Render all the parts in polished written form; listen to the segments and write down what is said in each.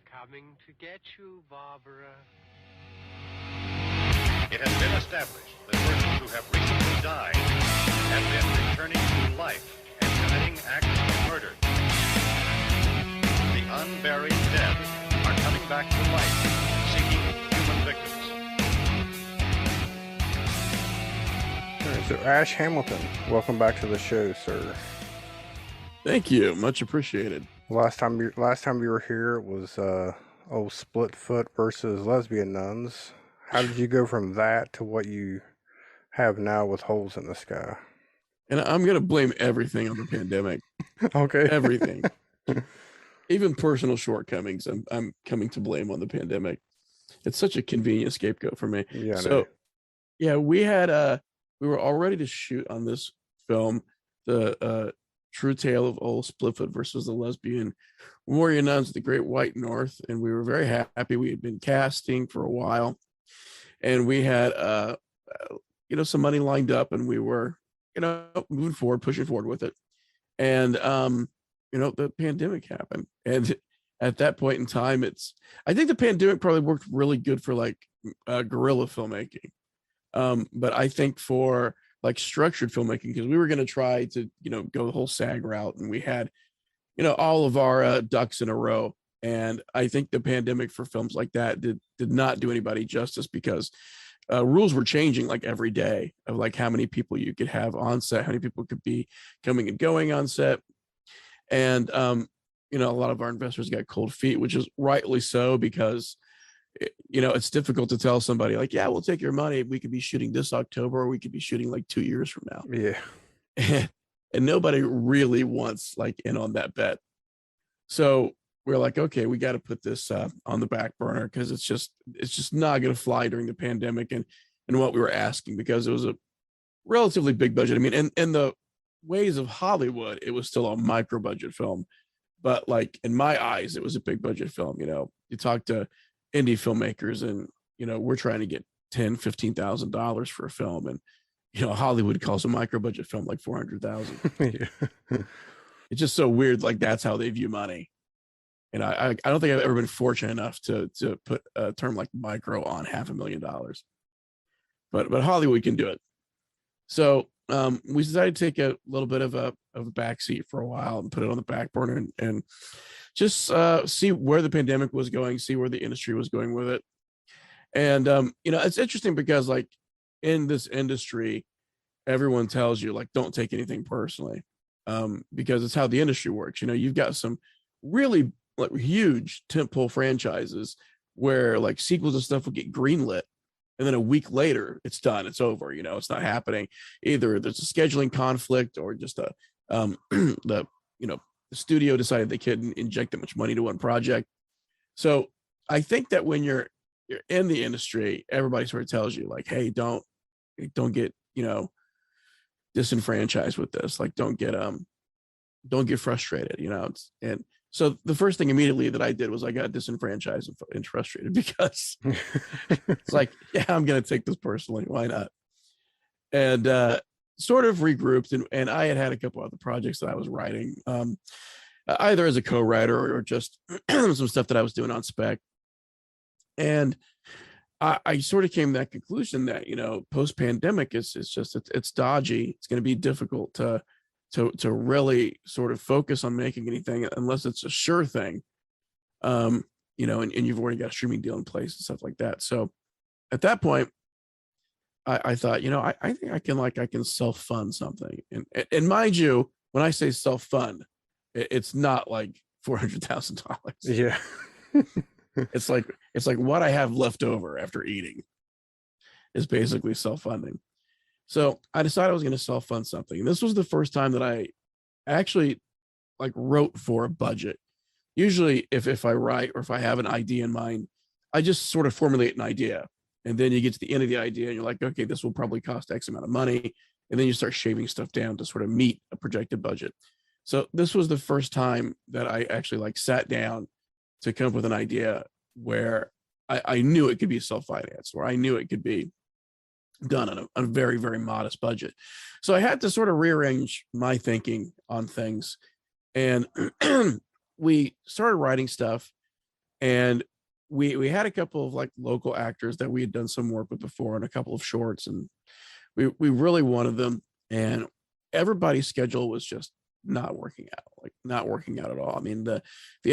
coming to get you, Barbara. It has been established that persons who have recently died have been returning to life and committing acts of murder. The unburied dead are coming back to life, seeking human victims. All right, so Ash Hamilton, welcome back to the show, sir. Thank you, much appreciated. Last time you were here, it was old Split Foot versus Lesbian Nuns. How did you go from that to what you have now with Holes in the Sky? And I'm going to blame everything on the pandemic. Okay. Everything. Even personal shortcomings, I'm coming to blame on the pandemic. It's such a convenient scapegoat for me. Yeah. So, yeah, we were all ready to shoot on this film, the true tale of old Splitfoot versus the lesbian warrior nuns of the Great White North. And we were very happy. We had been casting for a while. And we had, some money lined up, and we were, moving forward, pushing forward with it. And, the pandemic happened. And at that point in time, I think the pandemic probably worked really good for like guerrilla filmmaking. But I think for like structured filmmaking, because we were going to try to, go the whole SAG route, and we had, all of our ducks in a row. And I think the pandemic for films like that did not do anybody justice, because rules were changing like every day of like how many people you could have on set, how many people could be coming and going on set. And, a lot of our investors got cold feet, which is rightly so, because, it's difficult to tell somebody like, yeah, we'll take your money. We could be shooting this October, or we could be shooting like 2 years from now. Yeah. And nobody really wants like in on that bet. So we're like, okay, we got to put this on the back burner, because it's just not going to fly during the pandemic and what we were asking, because it was a relatively big budget. I mean, in the ways of Hollywood, it was still a micro budget film, but like in my eyes, it was a big budget film. You talk to indie filmmakers, and we're trying to get $10,000-$15,000 for a film, and Hollywood calls a micro budget film like $400,000. Yeah. It's just so weird. Like that's how they view money. And I don't think I've ever been fortunate enough to put a term like micro on $500,000, but Hollywood can do it. So we decided to take a little bit of a backseat for a while and put it on the back burner and just see where the pandemic was going, see where the industry was going with it. And it's interesting because like in this industry, everyone tells you like don't take anything personally, because it's how the industry works. You've got some really like huge tentpole franchises where like sequels and stuff will get greenlit, and then a week later it's done, it's over. It's not happening. Either there's a scheduling conflict, or just the studio decided they couldn't inject that much money to one project. So I think that when you're in the industry, everybody sort of tells you like, hey, don't get disenfranchised with this. Like don't get frustrated. And so the first thing immediately that I did was I got disenfranchised and frustrated, because it's like, yeah, I'm going to take this personally. Why not? And sort of regrouped. And I had a couple other projects that I was writing, either as a co-writer or just some stuff that I was doing on spec. And I sort of came to that conclusion that, post-pandemic it's dodgy. It's going to be difficult to really sort of focus on making anything unless it's a sure thing, and you've already got a streaming deal in place and stuff like that. So at that point, I thought, I think I can self-fund something. And mind you, when I say self-fund, it's not like $400,000. Yeah. It's like what I have left over after eating is basically self-funding. So I decided I was going to self-fund something. And this was the first time that I actually like wrote for a budget. Usually if I write or if I have an idea in mind, I just sort of formulate an idea. And then you get to the end of the idea and you're like, okay, this will probably cost X amount of money. And then you start shaving stuff down to sort of meet a projected budget. So this was the first time that I actually like sat down to come up with an idea where I knew it could be self-financed, or I knew it could be done on a very, very modest budget. So I had to sort of rearrange my thinking on things. And we started writing stuff. And we had a couple of like local actors that we had done some work with before and a couple of shorts, and we really wanted them, and everybody's schedule was just not working out, like not working out at all. I mean, the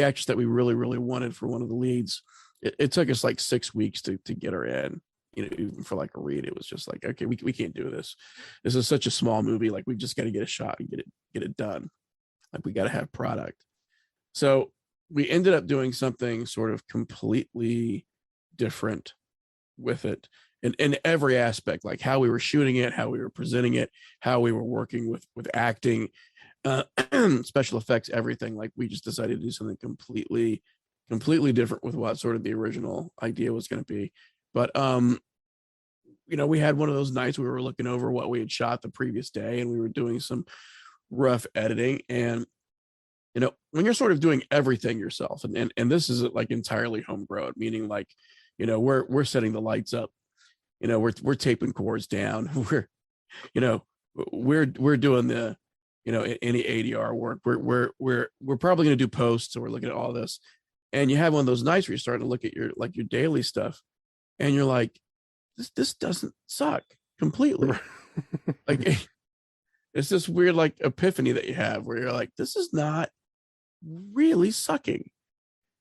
actress that we really wanted for one of the leads, it took us like 6 weeks to get her in. You know, even for like a read, it was just like, okay, we can't do this. This is such a small movie. Like, we just got to get a shot and get it done. Like, we got to have product. So we ended up doing something sort of completely different with it in every aspect, like how we were shooting it, how we were presenting it, how we were working with acting, special effects, everything. Like, we just decided to do something completely different with what sort of the original idea was going to be. But you know, we had one of those nights we were looking over what we had shot the previous day, and we were doing some rough editing. And you know, when you're sort of doing everything yourself, and this is like entirely homegrown, meaning like, you know, we're setting the lights up, you know, we're taping cords down, you know, we're doing the, you know, any ADR work, we're probably going to do posts, so we're looking at all this. And you have one of those nights where you're starting to look at your daily stuff, and you're like, this doesn't suck completely. Like, it's this weird like epiphany that you have where you're like, this is not really sucking.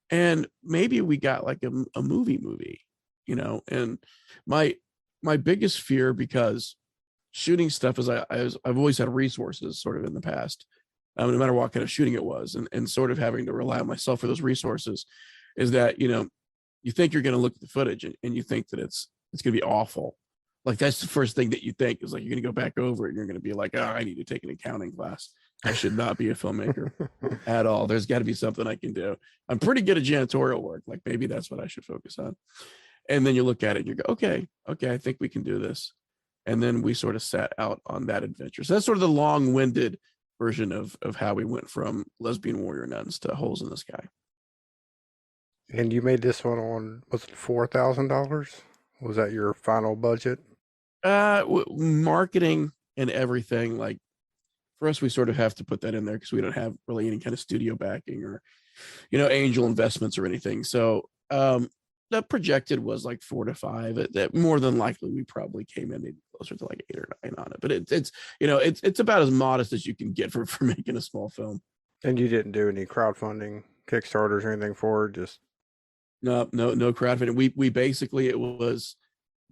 And maybe we got like a movie, you know. And my biggest fear, because shooting stuff is I've always had resources sort of in the past, no matter what kind of shooting it was, and sort of having to rely on myself for those resources, is that, you know, you think you're going to look at the footage and you think that it's going to be awful. Like, that's the first thing that you think, is like, you're going to go back over it and you're going to be like, oh, I need to take an accounting class. I should not be a filmmaker at all. There's got to be something I can do. I'm pretty good at janitorial work. Like, maybe that's what I should focus on. And then you look at it and you go, okay, I think we can do this. And then we sort of set out on that adventure. So that's sort of the long-winded version of how we went from Lesbian Warrior Nuns to Holes in the Sky. And you made this one on, was it $4,000? Was that your final budget? Marketing and everything, like, for us, we sort of have to put that in there because we don't have really any kind of studio backing or, you know, angel investments or anything. So the projected was like 4 to 5. That more than likely we probably came in maybe closer to like 8 or 9 on it. But it's you know, it's about as modest as you can get for making a small film. And you didn't do any crowdfunding, Kickstarters or anything for it? Just no crowdfunding. We basically, it was,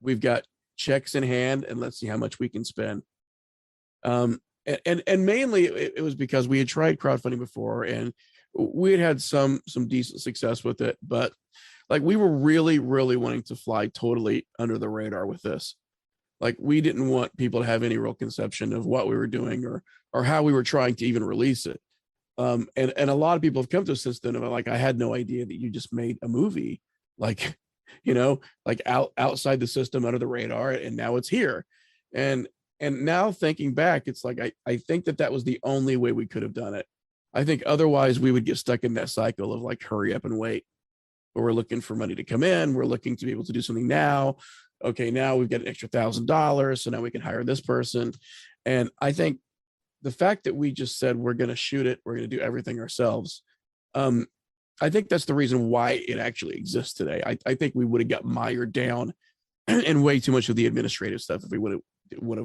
we've got checks in hand and let's see how much we can spend. And mainly it was because we had tried crowdfunding before and we had some decent success with it, but like, we were really wanting to fly totally under the radar with this. Like, we didn't want people to have any real conception of what we were doing or how we were trying to even release it. And a lot of people have come to us since then about, like, I had no idea that you just made a movie, like, you know, like outside the system, under the radar, and now it's here. And now thinking back, it's like, I think that was the only way we could have done it. I think otherwise we would get stuck in that cycle of like, hurry up and wait. But we're looking for money to come in. We're looking to be able to do something now. Okay, now we've got an extra $1,000, so now we can hire this person. And I think the fact that we just said we're going to shoot it, we're going to do everything ourselves, I think that's the reason why it actually exists today. I think we would have got mired down in way too much of the administrative stuff if we would have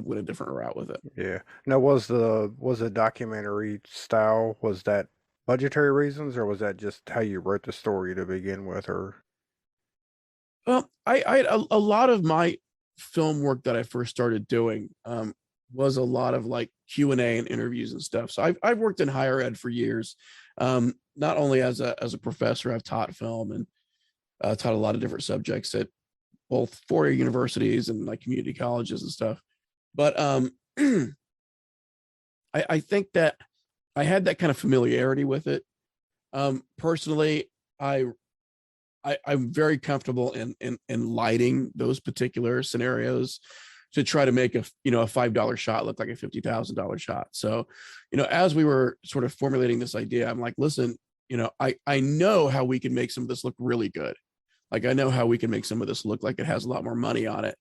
went a different route with it. yeah. Now, was the documentary style, was that budgetary reasons, or was that just how you wrote the story to begin with? Or well, I a lot of my film work that I first started doing was a lot of like Q&A and interviews and stuff. So I've worked in higher ed for years, not only as a professor. I've taught film and taught a lot of different subjects at both four-year universities and like community colleges and stuff. But I think that I had that kind of familiarity with it. Personally, I'm very comfortable in lighting those particular scenarios to try to make a $5 shot look like a $50,000 shot. So, you know, as we were sort of formulating this idea, I'm like, listen, you know, I know how we can make some of this look really good. Like, I know how we can make some of this look like it has a lot more money on it.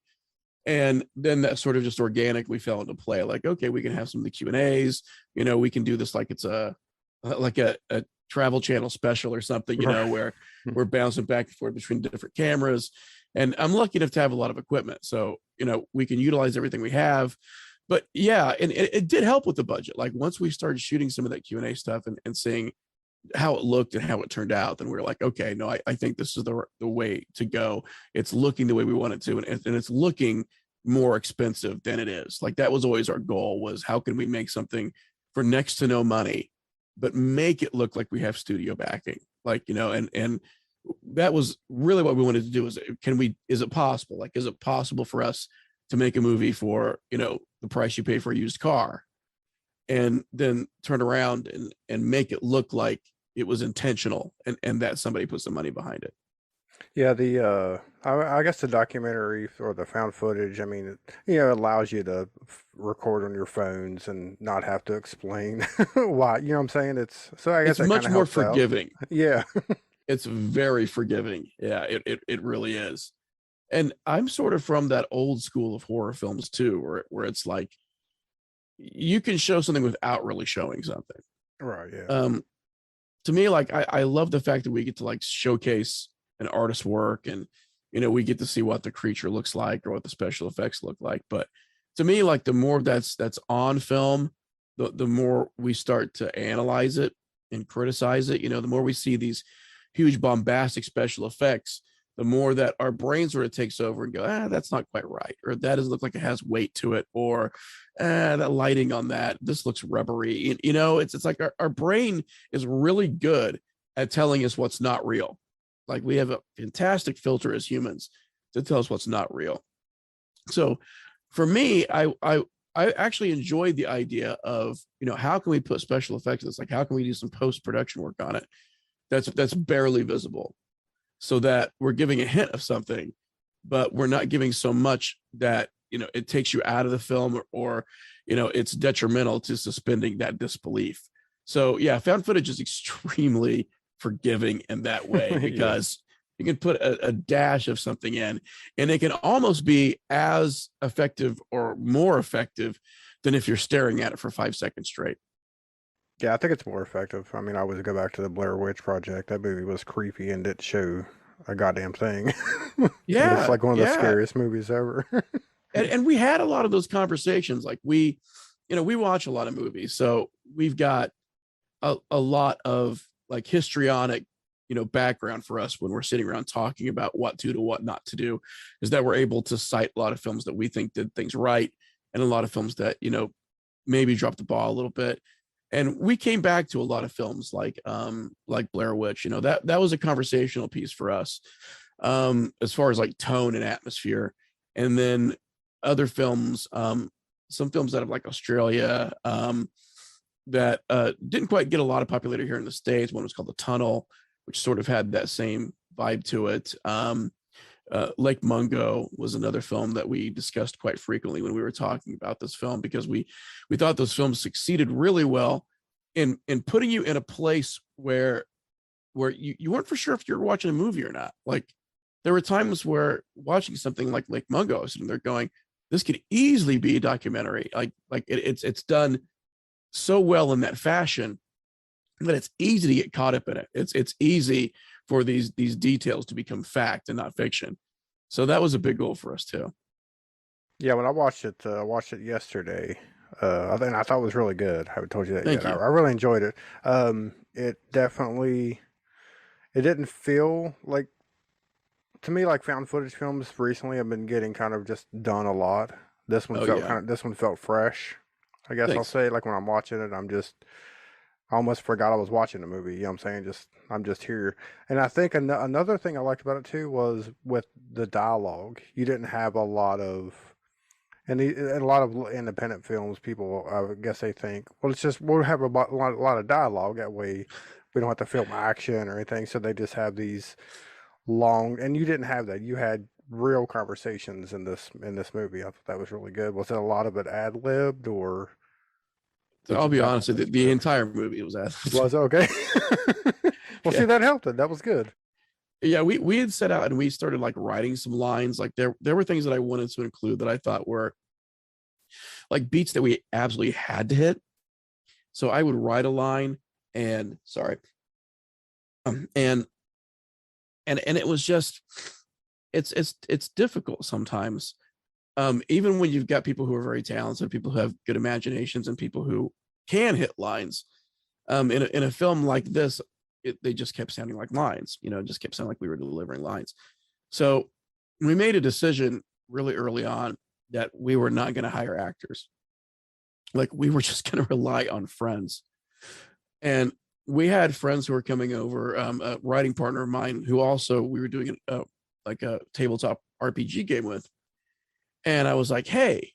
And then that sort of just organically fell into play. Like, okay, we can have some of the Q&As, you know, we can do this like it's a Travel Channel special or something, where we're bouncing back and forth between different cameras. And I'm lucky enough to have a lot of equipment, so we can utilize everything we have. But yeah, and it did help with the budget. Like once we started shooting some of that Q&A stuff and seeing how it looked and how it turned out, then we were like, okay, no, I think this is the way to go. It's looking the way we want it to, and it's looking more expensive than it is. Like that was always our goal, was how can we make something for next to no money, but make it look like we have studio backing, like, and that was really what we wanted to do. Is it possible? Like, is it possible for us to make a movie for, the price you pay for a used car, and then turn around and make it look like it was intentional and that somebody put some money behind it. Yeah, I guess the documentary or the found footage, I mean, it allows you to record on your phones and not have to explain why, you know what I'm saying? I guess it's much more forgiving. Yeah. It's very forgiving. Yeah, it really is. And I'm sort of from that old school of horror films too, where it's like you can show something without really showing something. Right, yeah. To me, like I love the fact that we get to like showcase an artist's work, and we get to see what the creature looks like or what the special effects look like. But to me, like the more that's on film, the more we start to analyze it and criticize it. The more we see these huge bombastic special effects, the more that our brain sort of takes over and go, that's not quite right, or that doesn't look like it has weight to it, or that lighting on that, this looks rubbery. It's like our brain is really good at telling us what's not real. Like we have a fantastic filter as humans to tell us what's not real. So for me, I actually enjoyed the idea of, how can we put special effects in this? Like, how can we do some post-production work on it that's barely visible, so that we're giving a hint of something, but we're not giving so much that, it takes you out of the film, or it's detrimental to suspending that disbelief. So yeah, found footage is extremely forgiving in that way, because you can put a dash of something in and it can almost be as effective or more effective than if you're staring at it for 5 seconds straight. Yeah, I think it's more effective. I mean, I always go back to the Blair Witch Project. That movie was creepy and didn't show a goddamn thing. Yeah. It's like one of the scariest movies ever. and we had a lot of those conversations. Like we watch a lot of movies, so we've got a lot of like histrionic, background for us when we're sitting around talking about what to do, what not to do, is that we're able to cite a lot of films that we think did things right, and a lot of films that, maybe dropped the ball a little bit. And we came back to a lot of films like Blair Witch, that was a conversational piece for us, as far as like tone and atmosphere. And then other films, some films out of like Australia, that didn't quite get a lot of popularity here in the States. One was called The Tunnel, which sort of had that same vibe to it. Lake Mungo was another film that we discussed quite frequently when we were talking about this film, because we thought those films succeeded really well in putting you in a place where you weren't for sure if you're watching a movie or not. Like there were times where watching something like Lake Mungo, I was sitting there going, this could easily be a documentary. Like it's done so well in that fashion that it's easy to get caught up in it. It's easy for these details to become fact and not fiction. So that was a big goal for us too. Yeah, when I watched it yesterday. I thought it was really good. I haven't told you that Thank yet. you. I really enjoyed it. It didn't feel like, to me, like found footage films recently have been getting kind of just done a lot. This one this one felt fresh. I guess I'll say, like when I'm watching it, I almost forgot I was watching the movie. You know what I'm saying? I'm just here. And I think another thing I liked about it too was with the dialogue. You didn't have a lot of, and a lot of independent films, people, I guess they think, well, we'll have a lot of dialogue. That way we don't have to film action or anything. So they just have these long, and you didn't have that. You had real conversations in this movie. I thought that was really good. Was it a lot of it ad-libbed, or? I'll be honest with you, the entire movie was ad-libbed. Was okay. Well, see, that helped it. That was good. Yeah, we had set out and we started like writing some lines. Like there were things that I wanted to include that I thought were like beats that we absolutely had to hit. So I would write a line, and And it was just, it's difficult sometimes. Even when you've got people who are very talented, people who have good imaginations, and people who can hit lines. In a film like this, they just kept sounding like lines. It just kept sounding like we were delivering lines. So we made a decision really early on that we were not going to hire actors. Like, we were just going to rely on friends. And we had friends who were coming over, a writing partner of mine who also we were doing like a tabletop RPG game with. And I was like, hey,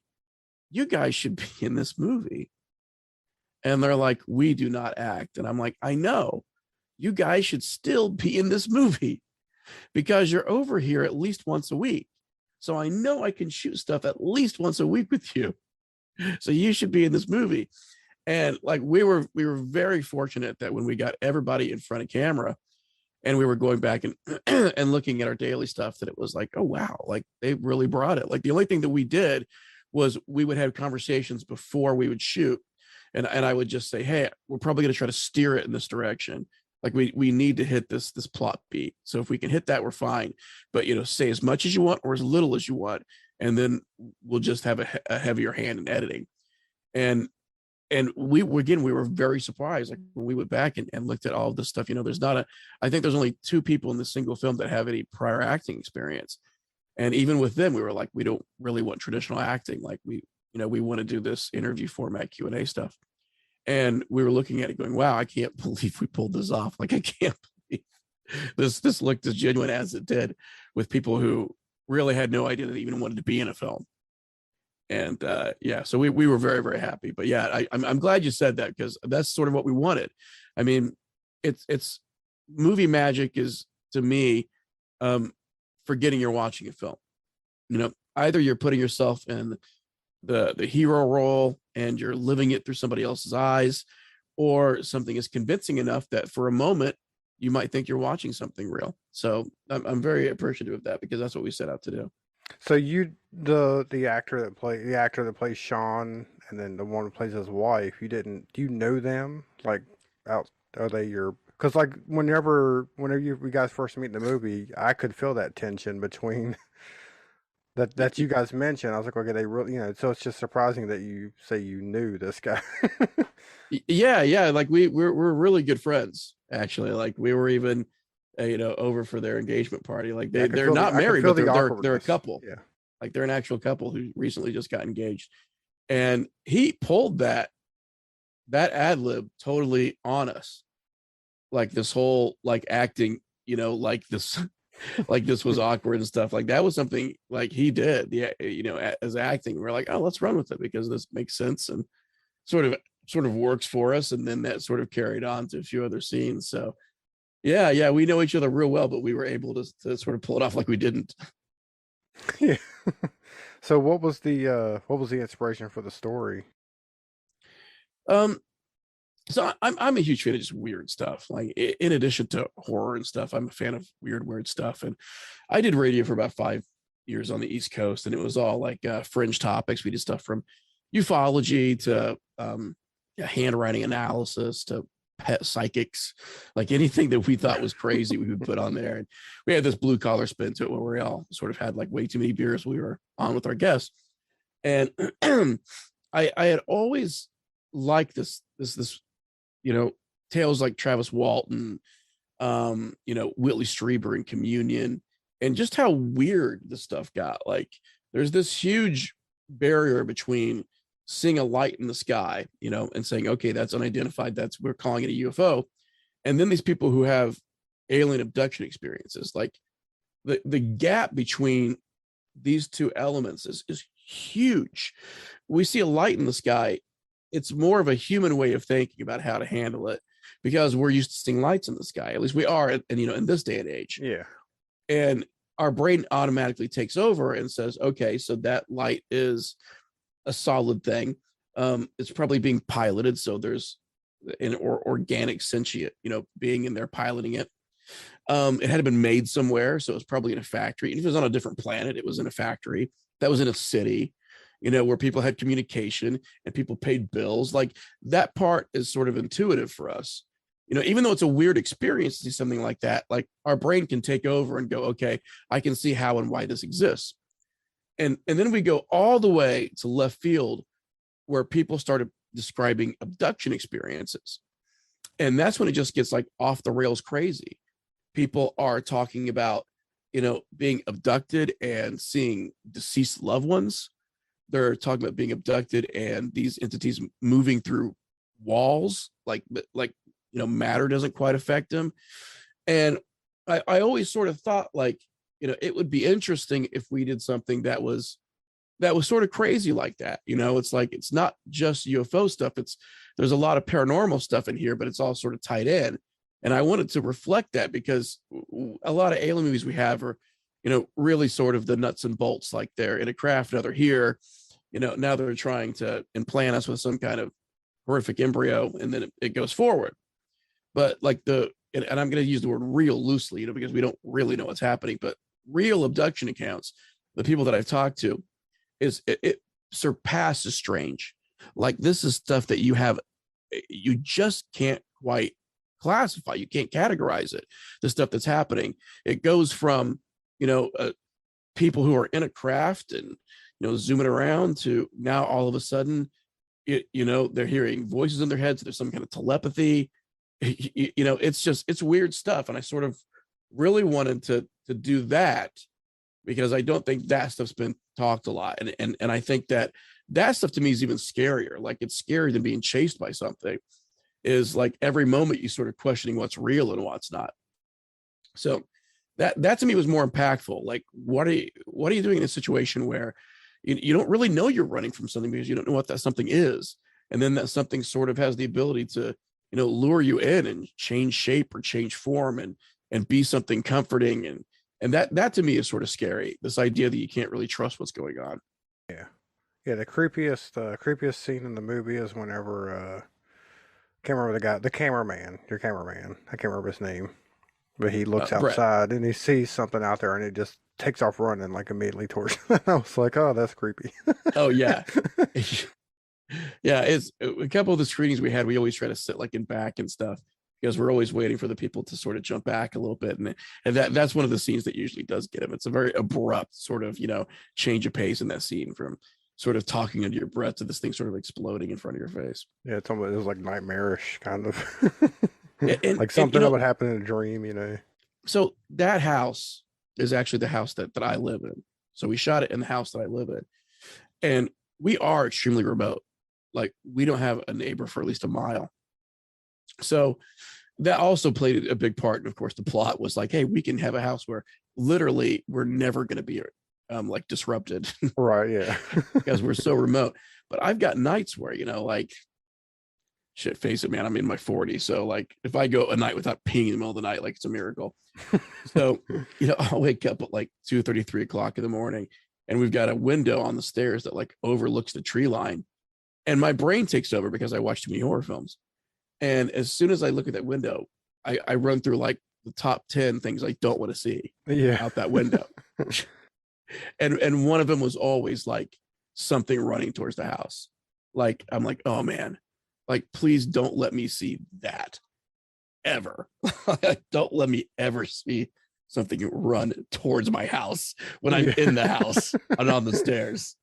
you guys should be in this movie. And they're like, we do not act. And I'm like, I know. You guys should still be in this movie because you're over here at least once a week. So I know I can shoot stuff at least once a week with you. So you should be in this movie. And like, we were very fortunate that when we got everybody in front of camera and we were going back and and looking at our daily stuff, that it was like, oh wow, like they really brought it. Like, the only thing that we did was we would have conversations before we would shoot, and I would just say, hey, we're probably going to try to steer it in this direction. Like, we need to hit this plot beat. So if we can hit that, we're fine. But say as much as you want or as little as you want, and then we'll just have a heavier hand in editing. And we were very surprised, like when we went back and looked at all of this stuff. I think there's only 2 people in this single film that have any prior acting experience. And even with them, we were like, we don't really want traditional acting. Like, we want to do this interview format Q&A stuff. And we were looking at it going, wow, I can't believe we pulled this off. Like, I can't believe this looked as genuine as it did, with people who really had no idea that they even wanted to be in a film. And so we were very, very happy. But yeah, I'm glad you said that, because that's sort of what we wanted. I mean, it's movie magic is, to me, forgetting you're watching a film. Either you're putting yourself in the hero role and you're living it through somebody else's eyes, or something is convincing enough that for a moment you might think you're watching something real. So I'm very appreciative of that, because that's what we set out to do. So the actor that plays Sean, and then the one who plays his wife, do you know them? Like, are they your? Because like whenever you guys first meet in the movie, I could feel that tension between that you guys mentioned. I was like, okay, they really, So it's just surprising that you say you knew this guy. Yeah. Like we're really good friends, actually. Like, we were even over for their engagement party. Like, they're not married, but they're a couple. Yeah. Like, they're an actual couple who recently just got engaged. And he pulled that ad lib totally on us. Like, this whole like acting, like this like this was awkward and stuff. Like, that was something like he did, as acting. We're like, oh, let's run with it, because this makes sense and sort of works for us. And then that sort of carried on to a few other scenes. So yeah, we know each other real well, but we were able to sort of pull it off like we didn't. Yeah. So what was the inspiration for the story? So I'm a huge fan of just weird stuff. Like, in addition to horror and stuff, I'm a fan of weird stuff. And I did radio for about 5 years on the East Coast, and it was all like fringe topics. We did stuff from ufology to handwriting analysis to pet psychics, like anything that we thought was crazy, we would put on there. And we had this blue collar spin to it, where we all sort of had like way too many beers. We were on with our guests, and I had always liked this tales like Travis Walton, Whitley Strieber and Communion, and just how weird the stuff got. Like, there's this huge barrier between seeing a light in the sky, and saying, okay, that's unidentified, we're calling it a UFO. And then these people who have alien abduction experiences, like the gap between these two elements is huge. We see a light in the sky, it's more of a human way of thinking about how to handle it, because we're used to seeing lights in the sky. At least we are, and in this day and age. Yeah. And our brain automatically takes over and says, okay, so that light is a solid thing. It's probably being piloted, so there's an organic sentient, being in there piloting it. It had been made somewhere, so it was probably in a factory. And if it was on a different planet, it was in a factory that was in a city, where people had communication and people paid bills. Like, that part is sort of intuitive for us. even though it's a weird experience to see something like that, like our brain can take over and go, okay, I can see how and why this exists. And then we go all the way to left field where people started describing abduction experiences. And that's when it just gets like off the rails crazy. People are talking about, being abducted and seeing deceased loved ones. They're talking about being abducted and these entities moving through walls, like matter doesn't quite affect them. And I always sort of thought like, it would be interesting if we did something that was sort of crazy like that. It's like, it's not just UFO stuff. There's a lot of paranormal stuff in here, but it's all sort of tied in. And I wanted to reflect that because a lot of alien movies we have are, really sort of the nuts and bolts, like they're in a craft, now they're here, now they're trying to implant us with some kind of horrific embryo, and then it goes forward. But like and I'm going to use the word real loosely, because we don't really know what's happening, but real abduction accounts, the people that I've talked to, it surpasses strange. Like this is stuff that you just can't quite classify. You can't categorize it. The stuff that's happening, it goes from, people who are in a craft and, zooming around to now all of a sudden, they're hearing voices in their heads. There's some kind of telepathy. It's weird stuff. And I sort of really wanted to do that because I don't think that stuff's been talked a lot. And I think that stuff to me is even scarier. Like it's scarier than being chased by something. Is like every moment you sort of questioning what's real and what's not. So that to me was more impactful. Like, what are you doing in a situation where you don't really know you're running from something because you don't know what that something is. And then that something sort of has the ability to, lure you in and change shape or change form and be something comforting. And that to me is sort of scary. This idea that you can't really trust what's going on. Yeah. Yeah. The creepiest scene in the movie is whenever, can't remember the guy, your cameraman. I can't remember his name, but he looks outside and he sees something out there and he just takes off running like immediately towards. I was like, oh, that's creepy. Oh yeah, yeah. It's a couple of the screenings we had. We always try to sit like in back and stuff because we're always waiting for the people to sort of jump back a little bit, and that's one of the scenes that usually does get him. It's a very abrupt sort of change of pace in that scene from sort of talking under your breath to this thing sort of exploding in front of your face. Yeah, it was like nightmarish kind of. Like something that would happen in a dream, So that house is actually the house that I live in. So we shot it in the house that I live in. And we are extremely remote. Like we don't have a neighbor for at least a mile. So that also played a big part. And of course, the plot was like, hey, we can have a house where literally we're never going to be like disrupted. Right. Yeah. Because we're so remote. But I've got nights where, like, shit, face it, man, I'm in my 40s. So like if I go a night without peeing in the middle of the night, like it's a miracle. So, I'll wake up at like 2:30, 3 o'clock in the morning, and we've got a window on the stairs that like overlooks the tree line. And my brain takes over because I watch too many horror films. And as soon as I look at that window, I run through like the top 10 things I don't want to see out that window. And one of them was always like something running towards the house. Like, I'm like, oh man, like, please don't let me see that ever. Don't let me ever see something run towards my house when I'm in the house and on the stairs.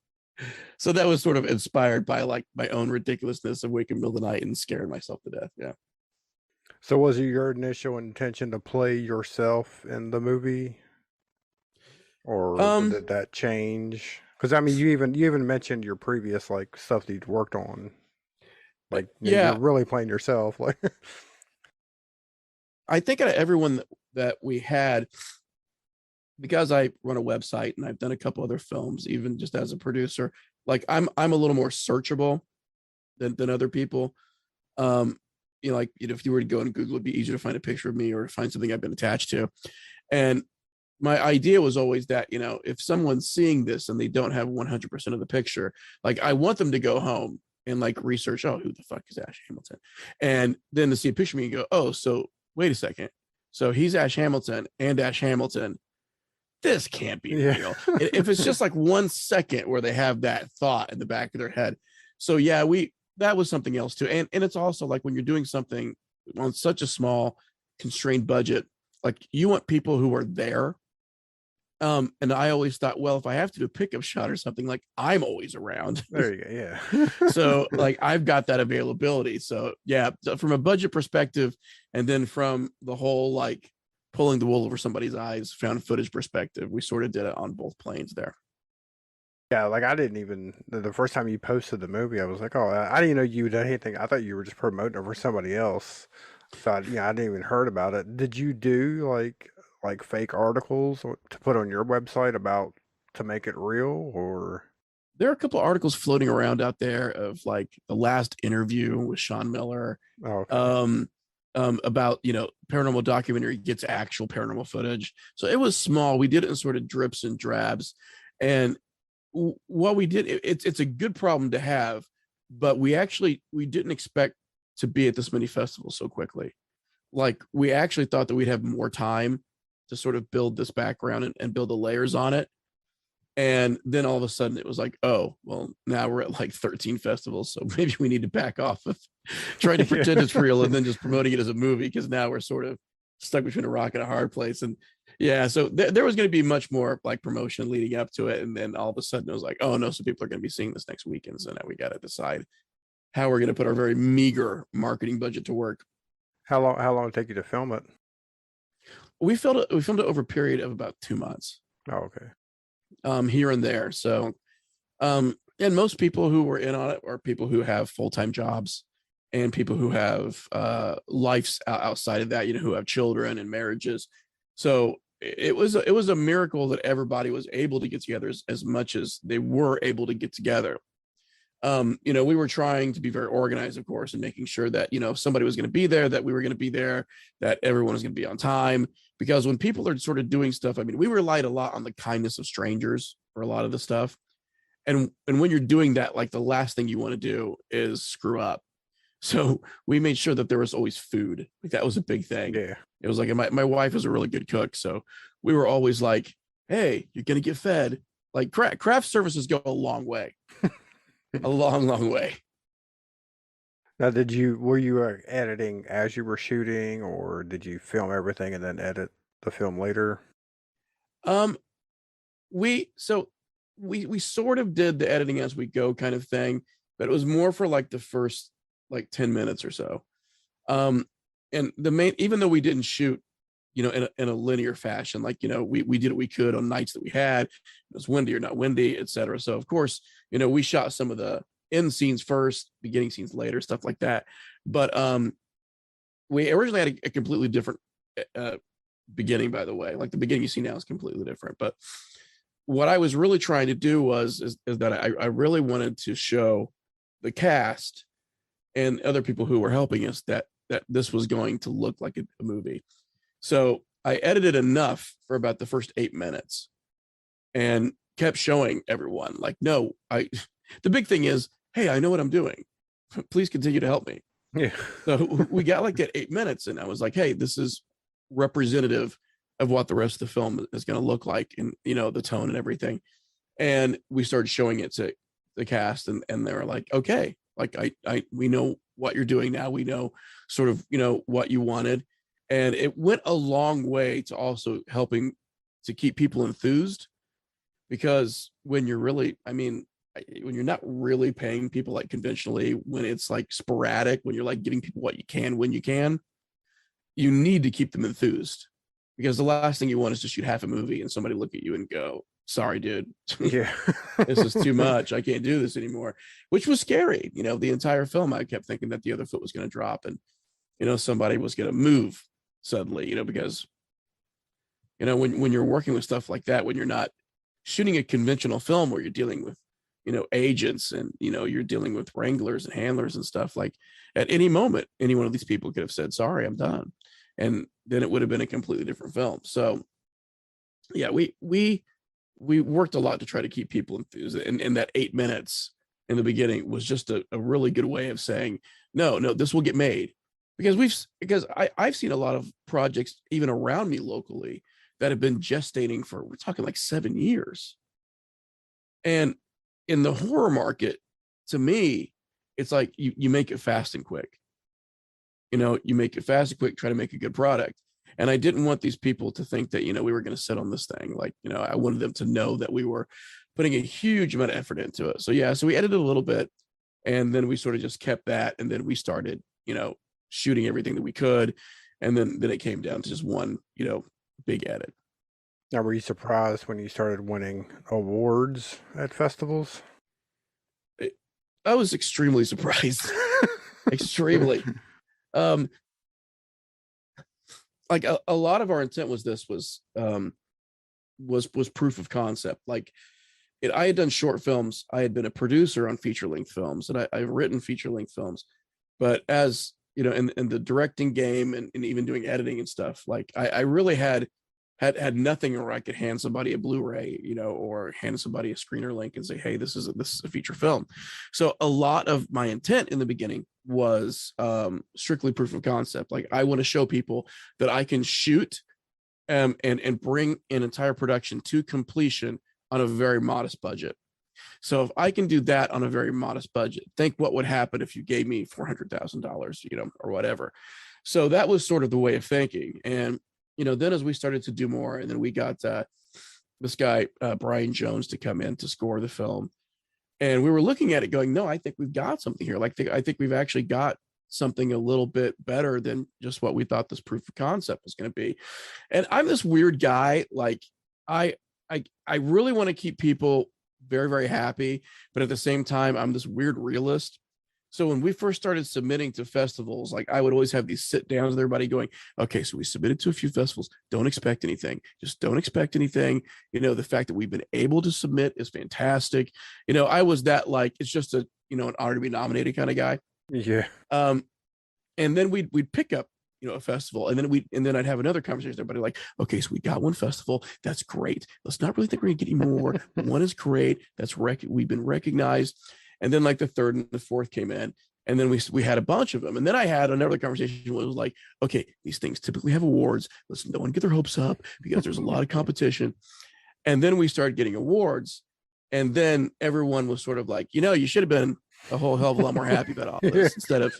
So that was sort of inspired by like my own ridiculousness of waking in the middle of the night and scaring myself to death. Yeah. So was it your initial intention to play yourself in the movie? Or did that change? Because I mean, you even mentioned your previous like stuff that you'd worked on. Like, you're really playing yourself. Like, I think out of everyone that we had, because I run a website and I've done a couple other films, even just as a producer, like I'm a little more searchable than other people. Like, if you were to go on Google, it'd be easier to find a picture of me or find something I've been attached to. And my idea was always that, if someone's seeing this and they don't have 100% of the picture, like I want them to go home and like research, oh, who the fuck is Ash Hamilton? And then to see a picture of me and go, oh, so wait a second. So he's Ash Hamilton and Ash Hamilton. This can't be real. If it's just like 1 second where they have that thought in the back of their head. So yeah, that was something else too. And it's also like when you're doing something on such a small, constrained budget. Like, you want people who are there. And I always thought, well, if I have to do a pickup shot or something, like, I'm always around. There you go. Yeah. So like, I've got that availability. So yeah, from a budget perspective, and then from the whole like pulling the wool over somebody's eyes found footage perspective, we sort of did it on both planes there. Yeah, like I didn't even the first time you posted the movie, I was like, oh, I didn't know you did anything. I thought you were just promoting it for somebody else. So I didn't even heard about it. Did you do like fake articles to put on your website about to make it real, or? There are a couple of articles floating around out there of like the last interview with Sean Miller. Oh, okay. About, paranormal documentary gets actual paranormal footage. So it was small. We did it in sort of drips and drabs. And what we did, it's a good problem to have, but we didn't expect to be at this many festivals so quickly. Like, we actually thought that we'd have more time to sort of build this background and build the layers on it. And then all of a sudden it was like, oh, well, now we're at like 13 festivals. So maybe we need to back off of trying to pretend it's real and then just promoting it as a movie, because now we're sort of stuck between a rock and a hard place. And yeah, so there was going to be much more like promotion leading up to it. And then all of a sudden it was like, oh no, so people are going to be seeing this next weekend. So now we got to decide how we're going to put our very meager marketing budget to work. How long did it take you to film it? We filmed it over a period of about 2 months. Oh, okay. Here and there. So, and most people who were in on it are people who have full-time jobs and people who have lives outside of that, who have children and marriages. So it was a miracle that everybody was able to get together as much as they were able to get together. We were trying to be very organized, of course, and making sure that, if somebody was going to be there, that we were going to be there, that everyone was going to be on time. Because when people are sort of doing stuff, I mean, we relied a lot on the kindness of strangers for a lot of the stuff. And when you're doing that, like, the last thing you want to do is screw up. So we made sure that there was always food. Like, that was a big thing. Yeah. It was like, my wife is a really good cook. So we were always like, hey, you're going to get fed. Like, craft services go a long way. A long, long way. Now, were you editing as you were shooting, or did you film everything and then edit the film later? We sort of did the editing as we go kind of thing, but it was more for like the first like 10 minutes or so. And even though we didn't shoot, in a linear fashion, like, we did what we could on nights that we had. It was windy or not windy, etc. So of course, we shot some of the end scenes first, beginning scenes later, stuff like that. But we originally had a completely different beginning, by the way. Like, the beginning you see now is completely different. But what I was really trying to do is that I really wanted to show the cast and other people who were helping us that this was going to look like a movie. So I edited enough for about the first 8 minutes and kept showing everyone, like, no, the big thing is, hey, I know what I'm doing. Please continue to help me. Yeah. So we got like that 8 minutes, and I was like, hey, this is representative of what the rest of the film is going to look like, and the tone and everything. And we started showing it to the cast, and they were like, okay, like, we know what you're doing now. We know sort of, what you wanted. And it went a long way to also helping to keep people enthused, because when you're really, when you're not really paying people like conventionally, when it's like sporadic, when you're like giving people what you can when you can, you need to keep them enthused, because the last thing you want is to shoot half a movie and somebody look at you and go, sorry, dude. Yeah. This is too much. I can't do this anymore, which was scary. The entire film, I kept thinking that the other foot was going to drop, and, somebody was going to move suddenly, because, when you're working with stuff like that, when you're not shooting a conventional film where you're dealing with, agents and, you're dealing with wranglers and handlers and stuff, like, at any moment, any one of these people could have said, sorry, I'm done. And then it would have been a completely different film. So yeah, we worked a lot to try to keep people enthused. And that 8 minutes in the beginning was just a really good way of saying, no, this will get made. Because I've seen a lot of projects even around me locally that have been gestating for, we're talking like 7 years. And in the horror market, to me, it's like you make it fast and quick. you make it fast and quick, try to make a good product. And I didn't want these people to think that, we were going to sit on this thing. Like, I wanted them to know that we were putting a huge amount of effort into it. So yeah, so we edited a little bit, and then we sort of just kept that. And then we started, shooting everything that we could. And then it came down to just one, big edit. Now, were you surprised when you started winning awards at festivals? I was extremely surprised. Extremely. Like a lot of our intent was proof of concept. Like I had done short films. I had been a producer on feature-length films, and I've written feature-length films. But as in the directing game and even doing editing and stuff, like I really had nothing where I could hand somebody a Blu-ray, or hand somebody a screener link and say, hey, this is a feature film. So a lot of my intent in the beginning was strictly proof of concept. Like I want to show people that I can shoot and bring an entire production to completion on a very modest budget. So if I can do that on a very modest budget, think what would happen if you gave me $400,000, or whatever. So that was sort of the way of thinking. And then as we started to do more, and then we got this guy, Brian Jones, to come in to score the film. And we were looking at it going, no, I think we've got something here. Like, I think we've actually got something a little bit better than just what we thought this proof of concept was going to be. And I'm this weird guy. Like, I really want to keep people very, very happy. But at the same time, I'm this weird realist. So when we first started submitting to festivals, like I would always have these sit downs with everybody going, okay, so we submitted to a few festivals. Don't expect anything. Just don't expect anything. The fact that we've been able to submit is fantastic. I was that, like, it's just an honor to be nominated kind of guy. Yeah. And then we'd pick up, a festival, and then I'd have another conversation with everybody like, okay, so we got one festival. That's great. Let's not really think we're going to get any more. One is great. We've been recognized. And then like the third and the fourth came in, and then we had a bunch of them. And then I had another conversation where it was like, okay, these things typically have awards. Let's no one get their hopes up because there's a lot of competition. And then we started getting awards. And then everyone was sort of like, you should have been a whole hell of a lot more happy about all this instead of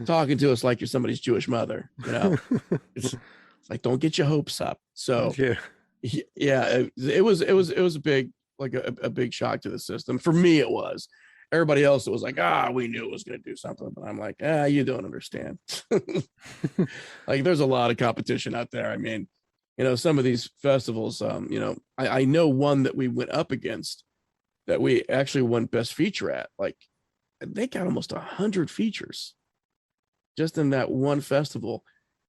talking to us like you're somebody's Jewish mother. It's like, don't get your hopes up. So yeah, it was a big, like a big shock to the system. For me, it was. Everybody else, it was like, we knew it was going to do something. But I'm like, you don't understand. Like, there's a lot of competition out there. I mean, some of these festivals, I know one that we went up against that we actually won best feature at. Like, they got almost 100 features just in that one festival.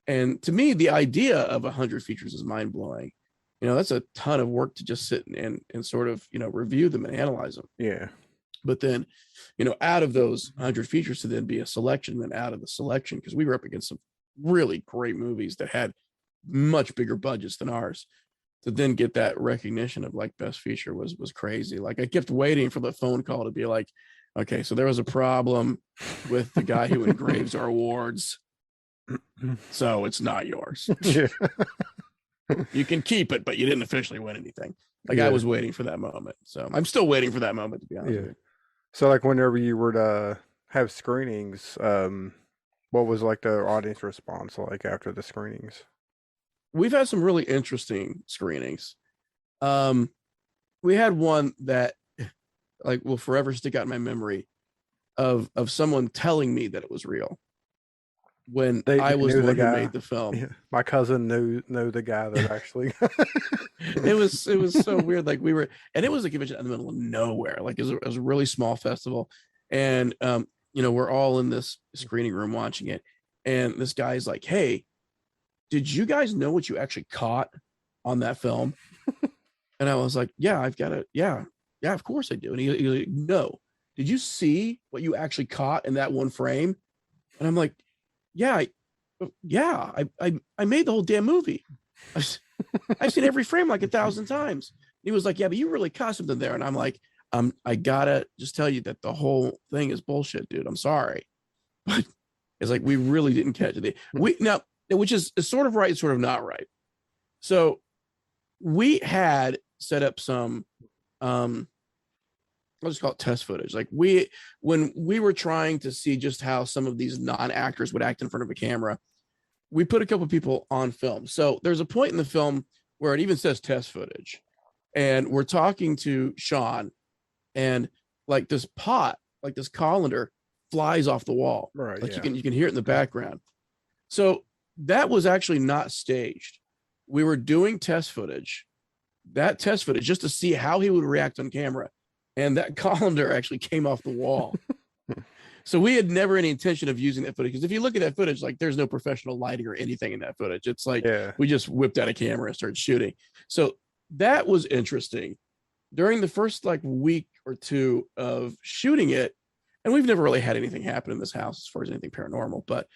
And to me, the idea of 100 features is mind blowing. That's a ton of work to just sit and sort of, review them and analyze them. Yeah. But then, out of those 100 features to then be a selection, then out of the selection, because we were up against some really great movies that had much bigger budgets than ours, to then get that recognition of like best feature was crazy. Like, I kept waiting for the phone call to be like, okay, so there was a problem with the guy who engraves our awards. So it's not yours. Yeah. You can keep it, but you didn't officially win anything. Like, I was waiting for that moment. So I'm still waiting for that moment, to be honest with you. So like whenever you were to have screenings, what was like the audience response like after the screenings? We've had some really interesting screenings. We had one that like will forever stick out in my memory of someone telling me that it was real. When I was the one who made the film. Yeah. My cousin knew the guy that actually it was so weird. Like, we were, and it was a convention in the middle of nowhere. Like, it was a really small festival. And we're all in this screening room watching it. And this guy's like, hey, did you guys know what you actually caught on that film? And I was like, yeah, I've got it. Yeah, of course I do. And he's like, no, did you see what you actually caught in that one frame? And I'm like, I made the whole damn movie. I've seen every frame like 1,000 times. And he was like, yeah, but you really caught something there. And I'm like, I gotta just tell you that the whole thing is bullshit, dude. I'm sorry. But it's like, we really didn't catch it. Which is sort of right, sort of not right. So we had set up some I'll just call it test footage. Like when we were trying to see just how some of these non-actors would act in front of a camera, we put a couple people on film. So there's a point in the film where it even says test footage, and we're talking to Sean, and like this pot, like this colander, flies off the wall. Right. Like you can hear it in the background. So that was actually not staged. We were doing test footage, that test footage, just to see how he would react on camera. And that colander actually came off the wall. So we had never any intention of using that footage. Because if you look at that footage, like there's no professional lighting or anything in that footage. It's like we just whipped out a camera and started shooting. So that was interesting. During the first like week or two of shooting it, and we've never really had anything happen in this house as far as anything paranormal, but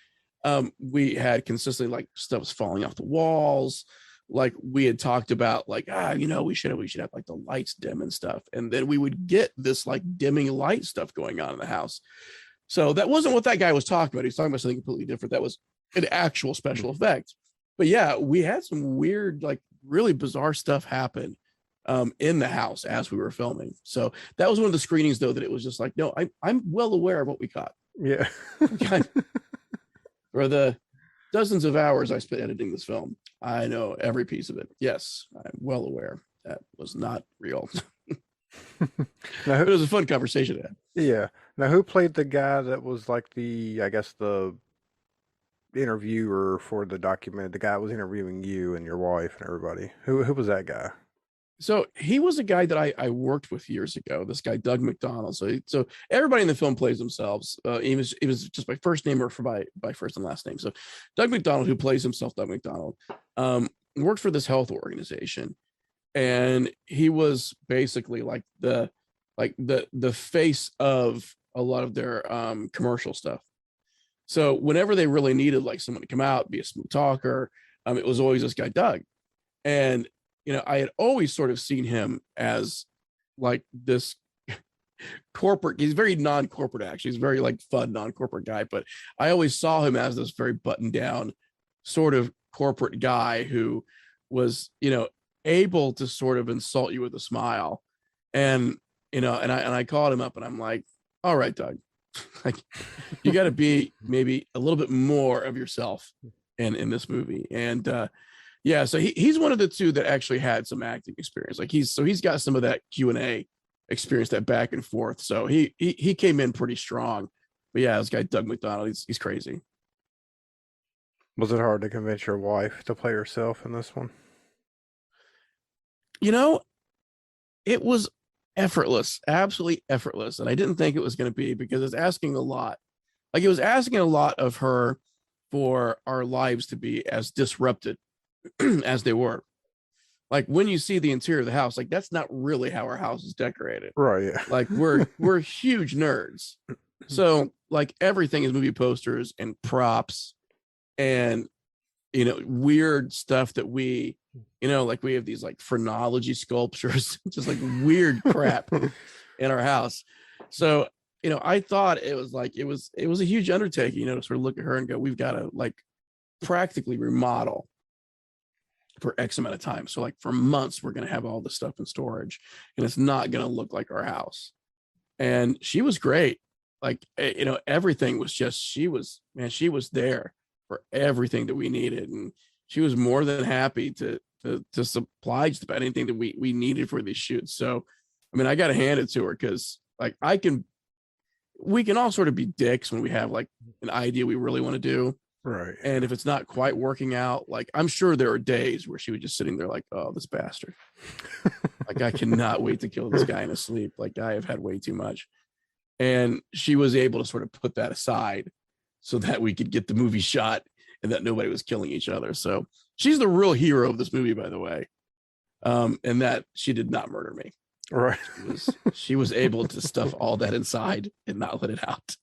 we had consistently like stuff was falling off the walls. Like we had talked about, like, we should have like the lights dim and stuff. And then we would get this like dimming light stuff going on in the house. So that wasn't what that guy was talking about. He was talking about something completely different. That was an actual special effect. But yeah, we had some weird, like really bizarre stuff happen in the house as we were filming. So that was one of the screenings though, that it was just like, no, I'm well aware of what we caught. Yeah. For the dozens of hours I spent editing this film, I know every piece of it. Yes, I'm well aware that was not real. Now, it was a fun conversation to have. Yeah. Now, who played the guy that was like the interviewer for the document? The guy that was interviewing you and your wife and everybody. Who was that guy? So he was a guy that I worked with years ago. This guy, Doug McDonald. So everybody in the film plays themselves. It was just by first name or by first and last name. So Doug McDonald, who plays himself, Doug McDonald, worked for this health organization, and he was basically like the face of a lot of their commercial stuff. So whenever they really needed like someone to come out, be a smooth talker, it was always this guy, Doug. And I had always sort of seen him as like this corporate. He's very non-corporate, actually. He's very like fun, non-corporate guy. But I always saw him as this very buttoned down sort of corporate guy who was, able to sort of insult you with a smile. And, and I called him up and I'm like, all right, Doug, like you got to be maybe a little bit more of yourself in this movie. And, yeah, so he's one of the two that actually had some acting experience. Like he's got some of that Q&A experience, that back and forth. So he came in pretty strong. But yeah, this guy Doug McDonald, he's crazy. Was it hard to convince your wife to play herself in this one? It was effortless, absolutely effortless. And I didn't think it was going to be, because it's asking a lot. Like it was asking a lot of her for our lives to be as disrupted as they were. Like when you see the interior of the house, like that's not really how our house is decorated. Right. Yeah. Like we're huge nerds. So like everything is movie posters and props and weird stuff that we like we have these like phrenology sculptures, just like weird crap in our house. So I thought it was a huge undertaking, to sort of look at her and go, we've got to like practically remodel for X amount of time. So like for months, we're going to have all this stuff in storage and it's not going to look like our house. And she was great. Like, everything was just, she was there for everything that we needed. And she was more than happy to supply just about anything that we needed for these shoots. So, I mean, I got to hand it to her, because like we can all sort of be dicks when we have like an idea we really want to do. Right. And if it's not quite working out, like I'm sure there are days where she was just sitting there like, oh, this bastard. Like I cannot wait to kill this guy in his sleep. Like I have had way too much. And she was able to sort of put that aside so that we could get the movie shot and that nobody was killing each other. So she's the real hero of this movie, by the way. And that she did not murder me. Right. She was able to stuff all that inside and not let it out.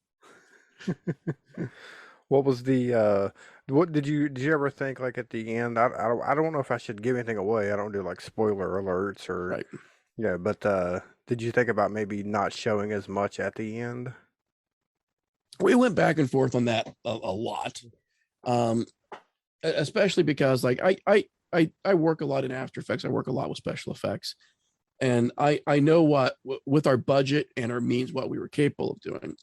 What was the what did you ever think, like at the end? I don't know if I should give anything away. I don't do like spoiler alerts or right. Yeah, but did you think about maybe not showing as much at the end? We went back and forth on that a lot. Especially because like I work a lot in After Effects. I work a lot with special effects. And I know what with our budget and our means, what we were capable of doing,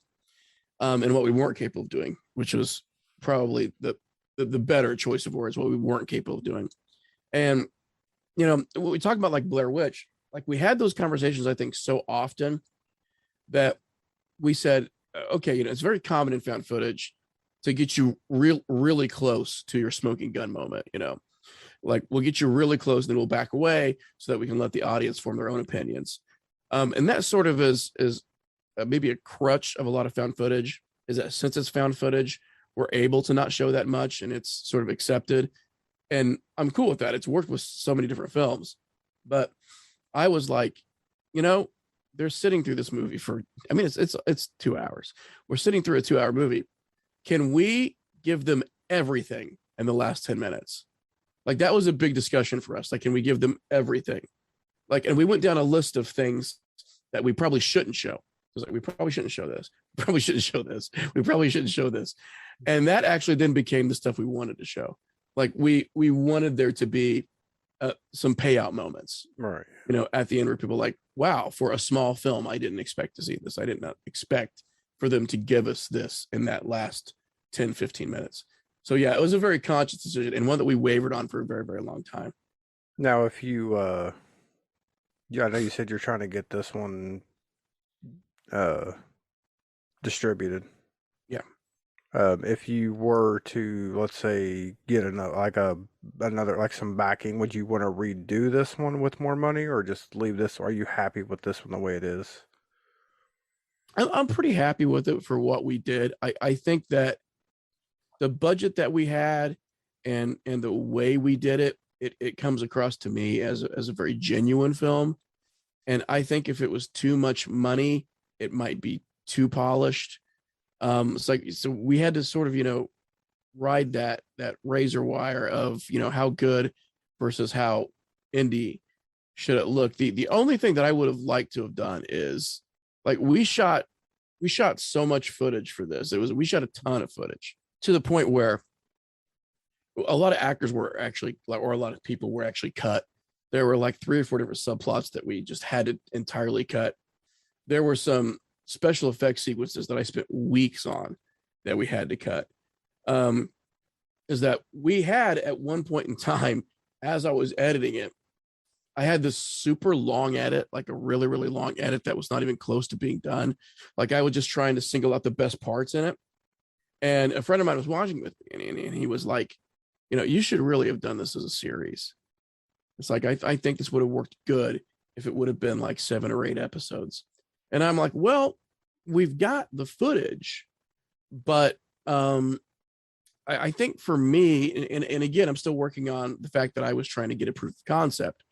and what we weren't capable of doing, which was probably the better choice of words, what we weren't capable of doing. And when we talk about like Blair Witch, like we had those conversations, I think, so often that we said, okay, it's very common in found footage to get you really close to your smoking gun moment. Like we'll get you really close, then we'll back away so that we can let the audience form their own opinions. And that sort of is maybe a crutch of a lot of found footage, is that since it's found footage, we're able to not show that much and it's sort of accepted. And I'm cool with that. It's worked with so many different films. But I was like, they're sitting through this movie for, I mean, it's 2 hours. We're sitting through a 2-hour movie. Can we give them everything in the last 10 minutes? Like that was a big discussion for us. Like, can we give them everything? Like, and we went down a list of things that we probably shouldn't show. It was like, we probably shouldn't show this. We probably shouldn't show this. We probably shouldn't show this. And that actually then became the stuff we wanted to show. Like we wanted there to be some payout moments, right? At the end where people like, wow, for a small film, I didn't expect to see this. I did not expect for them to give us this in that last 10, 15 minutes. So yeah, it was a very conscious decision and one that we wavered on for a very, very long time. Now, if you, I know you said you're trying to get this one distributed. Yeah. If you were to, let's say, get another like some backing, would you want to redo this one with more money, or just leave this? Are you happy with this one the way it is? I'm pretty happy with it for what we did. I think that the budget that we had and the way we did it comes across to me as a very genuine film. And I think if it was too much money, it might be too polished. So we had to sort of, ride that razor wire of, how good versus how indie should it look. The only thing that I would have liked to have done is like, we shot so much footage for this. We shot a ton of footage to the point where a lot of actors were actually, or a lot of people were actually cut. There were like 3 or 4 different subplots that we just had to entirely cut. There were some special effects sequences that I spent weeks on that we had to cut. Is that we had at one point in time, as I was editing it, I had this super long edit, like a really, really long edit that was not even close to being done. Like I was just trying to single out the best parts in it. And a friend of mine was watching with me and he was like, you should really have done this as a series. It's like, I think this would have worked good if it would have been like 7 or 8 episodes. And I'm like, well, we've got the footage, but I think for me, and again, I'm still working on the fact that I was trying to get a proof of concept.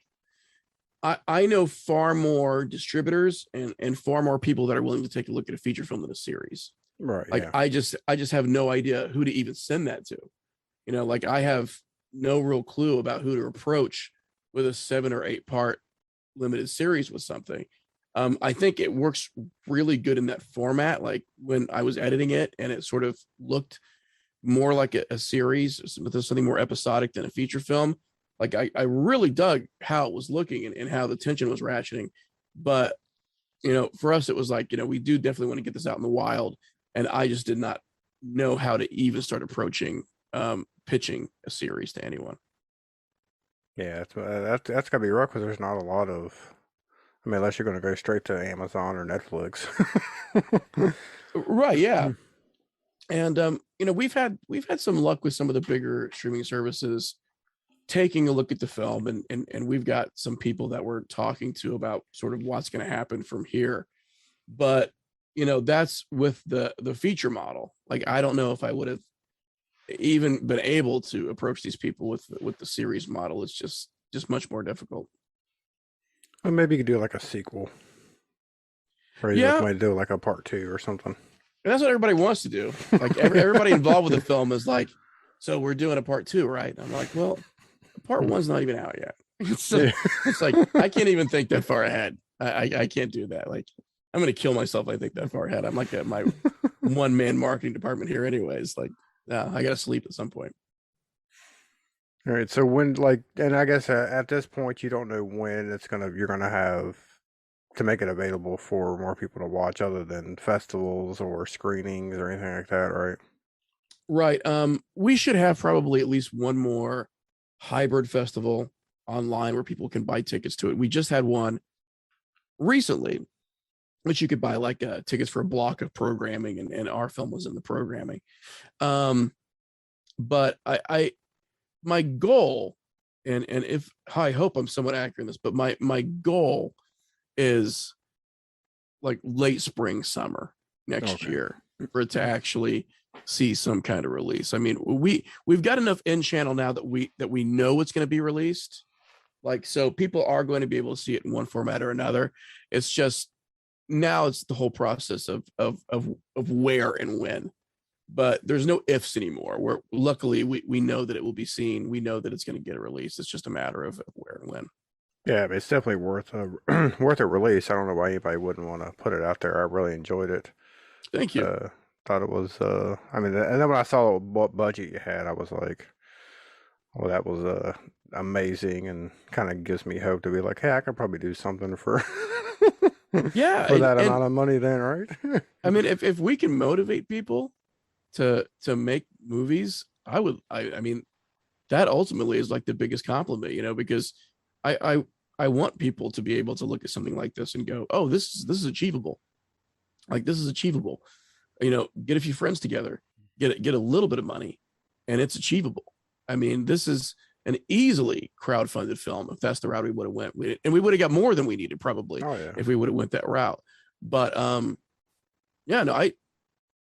I know far more distributors and far more people that are willing to take a look at a feature film than a series. Right. Like yeah. I just have no idea who to even send that to. Like I have no real clue about who to approach with a 7 or 8 part limited series with something. I think it works really good in that format. Like when I was editing it and it sort of looked more like a series with something more episodic than a feature film. Like I really dug how it was looking and how the tension was ratcheting. But, for us, it was like, we do definitely want to get this out in the wild. And I just did not know how to even start approaching pitching a series to anyone. Yeah, that's gotta be rough because there's not a lot of, I mean, unless you're going to go straight to Amazon or Netflix. Right. Yeah. And, we've had some luck with some of the bigger streaming services taking a look at the film and we've got some people that we're talking to about sort of what's going to happen from here. But, that's with the feature model. Like, I don't know if I would have even been able to approach these people with the series model. It's just much more difficult. Well, maybe you could do like a sequel. Or you might do like a part 2 or something. And that's what everybody wants to do. Like everybody involved with the film is like, so we're doing a part 2, right? And I'm like, well, part 1's not even out yet. It's like, I can't even think that far ahead. I can't do that. Like, I'm going to kill myself if I think that far ahead. I'm like my one-man marketing department here anyways. Like, I got to sleep at some point. All right. So when like, and I guess at this point you don't know when you're gonna have to make it available for more people to watch, other than festivals or screenings or anything like that, right? Right. We should have probably at least one more hybrid festival online where people can buy tickets to it. We just had one recently, which you could buy like tickets for a block of programming, and our film was in the programming. But I my goal, and if I hope I'm somewhat accurate in this, but my goal is like late spring, summer next year for it to actually see some kind of release. I mean, we've got enough in channel now that we know it's going to be released. Like, so people are going to be able to see it in one format or another. It's just now it's the whole process of where and when. But there's no ifs anymore. Where luckily we know that it will be seen. We know that it's going to get a release. It's just a matter of where and when. Yeah, but it's definitely worth a worth a release. I don't know why anybody wouldn't want to put it out there. I really enjoyed it. Thank you. Thought it was. I mean, and then when I saw what budget you had, I was like, "Well, that was amazing," and kind of gives me hope to be like, "Hey, I could probably do something for yeah for that amount of money, then, right?" I mean, if we can motivate people to make movies, I mean, that ultimately is like the biggest compliment, because I want people to be able to look at something like this and go, oh, this is achievable. Like, this is achievable. Get a few friends together, get a little bit of money, and it's achievable. I mean, this is an easily crowdfunded film if that's the route we would have went with it, and we would have got more than we needed probably if we would have went that route. But yeah, no,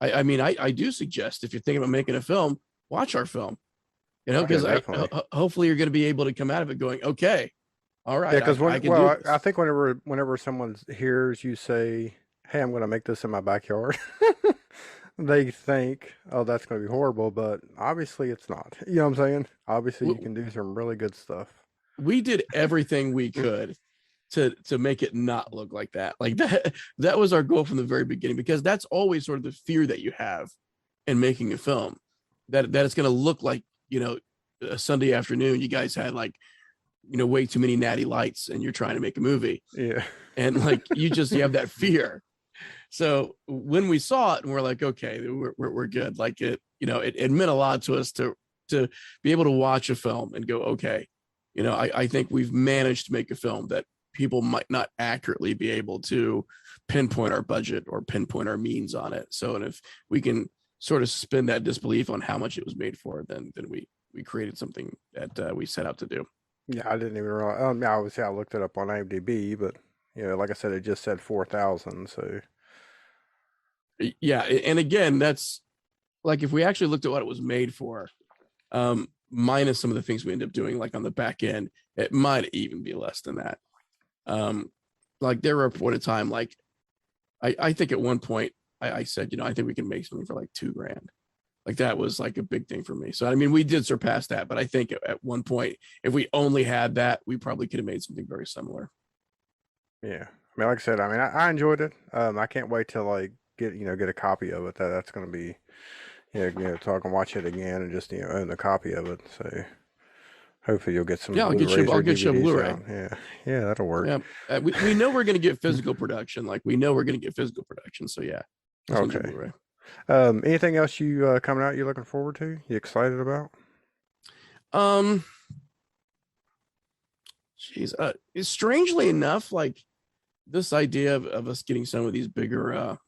I mean, I do suggest, if you're thinking about making a film, watch our film, because hopefully you're going to be able to come out of it going, okay, all right. Yeah, because I think whenever someone hears you say, "Hey, I'm going to make this in my backyard," they think, "Oh, that's going to be horrible," but obviously it's not. You know what I'm saying? Obviously, you can do some really good stuff. We did everything we could to make it not look like that. Like that was our goal from the very beginning, because that's always sort of the fear that you have in making a film, that it's going to look like, a Sunday afternoon you guys had like, way too many natty lights and you're trying to make a movie. Yeah. And like you have that fear. So when we saw it and we're like, okay, we're good. Like it meant a lot to us to be able to watch a film and go, okay, I think we've managed to make a film that people might not accurately be able to pinpoint our budget or pinpoint our means on it. So, and if we can sort of spin that disbelief on how much it was made for, then we created something that we set out to do. Yeah, I didn't even realize. Obviously, I looked it up on IMDb, but like I said, it just said 4,000. So yeah, and again, that's like if we actually looked at what it was made for, minus some of the things we end up doing, like on the back end, it might even be less than that. Like there were a point in time, like I think at one point I said, I think we can make something for like $2,000. Like that was like a big thing for me. So, I mean, we did surpass that, but I think at one point, if we only had that, we probably could have made something very similar. Yeah. I mean, like I said, I mean, I enjoyed it. I can't wait to like get a copy of it. That's going to be, so I can watch it again and just, own a copy of it. So hopefully you'll get some. Yeah, I'll get you a Blu-ray. Yeah, that'll work. Yeah, we know we're going to get physical production. Like we know we're going to get physical production. So yeah. Okay. Anything else you coming out you're looking forward to? You excited about? Geez, strangely enough, like this idea of us getting some of these bigger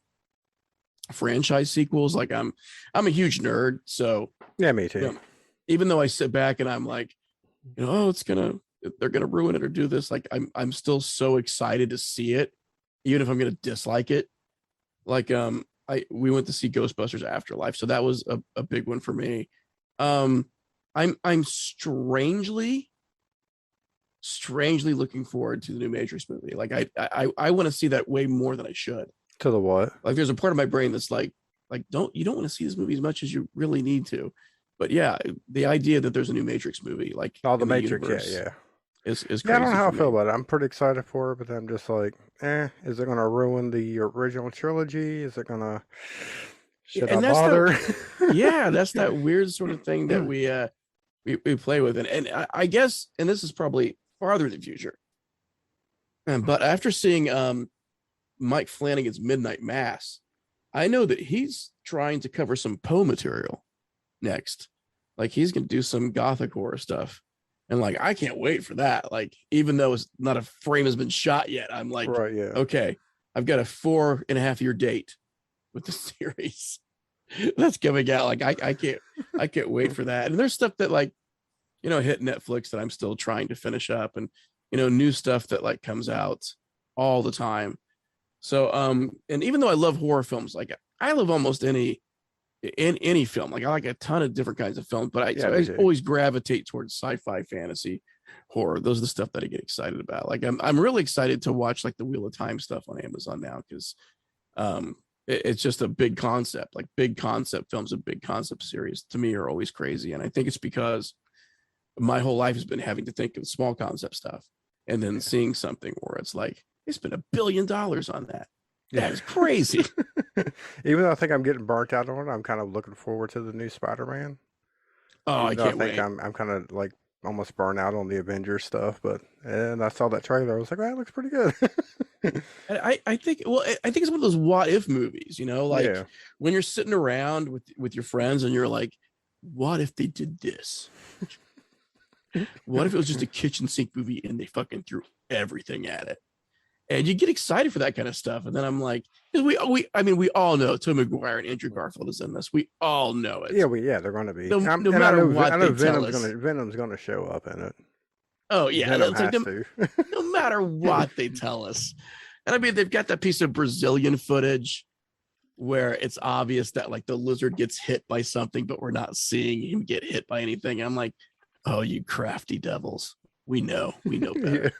franchise sequels. Like I'm a huge nerd, so yeah, me too. Even though I sit back and I'm like, oh, they're gonna ruin it or do this. Like I'm still so excited to see it, even if I'm gonna dislike it. Like we went to see Ghostbusters Afterlife, so that was a big one for me. I'm strangely looking forward to the new Matrix movie. Like I want to see that way more than I should. To the what? Like there's a part of my brain that's like you don't want to see this movie as much as you really need to. But yeah, the idea that there's a new Matrix movie, like the Matrix, is crazy. I don't know how I feel about it. I'm pretty excited for it, but I'm just like, is it gonna ruin the original trilogy? Is it gonna should I bother? Yeah, that's that weird sort of thing that we play with it. And I guess, and this is probably farther in the future, but after seeing Mike Flanagan's Midnight Mass, I know that he's trying to cover some Poe material next. Like he's going to do some gothic horror stuff. And like, I can't wait for that. Like, even though it's not a frame has been shot yet, I'm like, right, yeah. Okay, I've got a 4.5-year date with the series that's coming out. Like I can't wait for that. And there's stuff that like, hit Netflix that I'm still trying to finish up, and, new stuff that like comes out all the time. So, and even though I love horror films, like I love almost any film. Like I like a ton of different kinds of films, but I always gravitate towards sci-fi, fantasy, horror. Those are the stuff that I get excited about. Like I'm really excited to watch like the Wheel of Time stuff on Amazon now, because it's just a big concept. Like big concept films and big concept series to me are always crazy, and I think it's because my whole life has been having to think of small concept stuff and then seeing something where it's like they spent $1 billion on that. That is crazy. Even though I think I'm getting burnt out on it, I'm kind of looking forward to the new Spider-Man. Oh, I can't wait. I'm kind of like almost burnt out on the Avengers stuff, and I saw that trailer. I was like, that looks pretty good. I think it's one of those what if movies, like when you're sitting around with your friends and you're like, what if they did this? What if it was just a kitchen sink movie and they fucking threw everything at it? And you get excited for that kind of stuff. And then I'm like, we all know Tom Maguire and Andrew Garfield is in this. We all know it. Yeah, they're going to be. No matter what, I know Venom's going to show up in it. Oh yeah, Venom has to. No matter what they tell us. And I mean, they've got that piece of Brazilian footage where it's obvious that like the lizard gets hit by something, but we're not seeing him get hit by anything. I'm like, oh, you crafty devils. We know better.